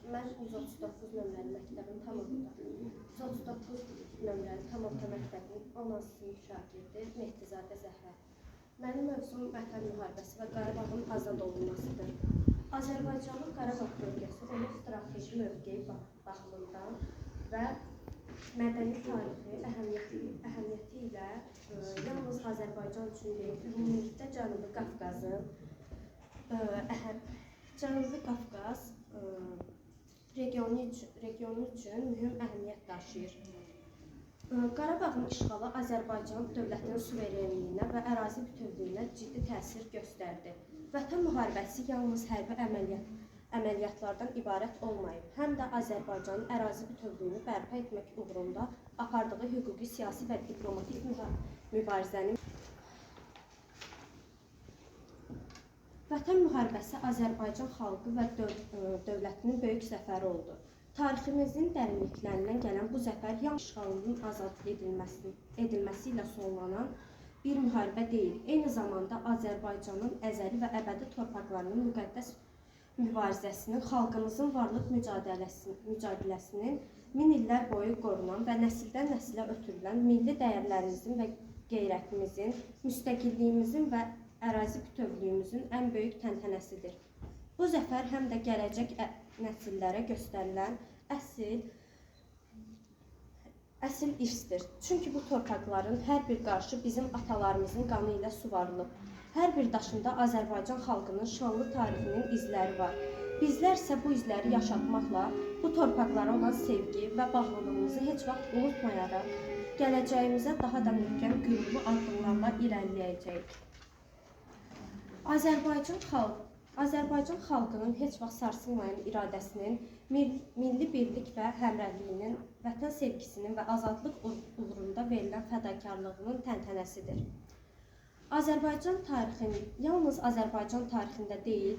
Mən 139 nömrəli məktəbin tam orta. 139 nömrəli tam orta məktəbin 10-cu sinif şagirdi Mehdizadə Zəhra. Mənim mövzum Vətən müharibəsi və Qarabağın azad olunmasıdır. Azərbaycanın Qarabağ bölgəsi onun strateji mövqeyi baxımından və mədəni tarixi əhəmiyyəti ilə yalnız Azərbaycan üçün deyil, ümumilikdə Cənubi Qafqaz regionu üçün mühüm əhəmiyyət daşıyır. Qarabağın işğalı Azərbaycan dövlətinin suverenliyinə və ərazi bütövlüyünə ciddi təsir göstərdi. Vətən müharibəsi yalnız hərbi əməliyyatlardan ibarət olmayıb, həm də Azərbaycanın ərazi bütövlüyünü bərpa etmək uğrunda apardığı hüquqi, siyasi və diplomatik mübarizənin Vətən müharibəsi Azərbaycan xalqı və dövlətinin böyük zəfəri oldu. Tariximizin dərinliklərindən gələn bu zəfər yalnız işğalının azad edilməsi ilə sonlanan bir müharibə deyil, eyni zamanda Azərbaycanın əzəli və əbədi torpaqlarının müqəddəs mübarizəsinin, xalqımızın varlıq mücadiləsinin min illər boyu qorunan və nəsildən nəsilə ötürülən milli dəyərlərimizin və qeyrətimizin, müstəqilliyimizin və ərazi bütövlüyümüzün ən böyük təntənəsidir. Bu zəfər həm də gələcək nəsillərə göstərilən əsl irsdir. Çünki bu torpaqların hər bir qarşı bizim atalarımızın qanı ilə suvarılıb. Hər bir daşında Azərbaycan xalqının şanlı tarixinin izləri var. Bizlər isə bu izləri yaşatmaqla bu torpaqlara olan sevgi və bağlılığımızı heç vaxt unutmayaraq, gələcəyimizə daha da möhkəm, qürurlu addımlarla irəliləyəcəyik. Azərbaycan xalqının heç vaxt sarsılmayan iradəsinin, milli birlik və həmrəyliyinin, vətən sevgisinin və azadlıq uğrunda verilən fədakarlığının təntənəsidir. Yalnız Azərbaycan tarixində deyil,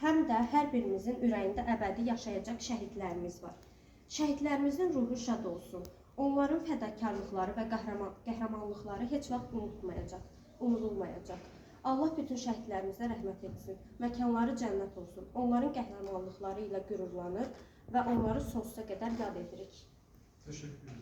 həm də hər birimizin ürəyində əbədi yaşayacaq şəhidlərimiz var. Şəhidlərimizin ruhu şad olsun. Onların fədakarlıqları və qəhrəmanlıqları heç vaxt unudulmayacaq. Allah bütün şəhidlərimizə rəhmət etsin, məkanları cənnət olsun. Onların qəhrəmanlıqları ilə qürurlanır və onları sonsuza qədər yad edirik. Təşəkkür ederim.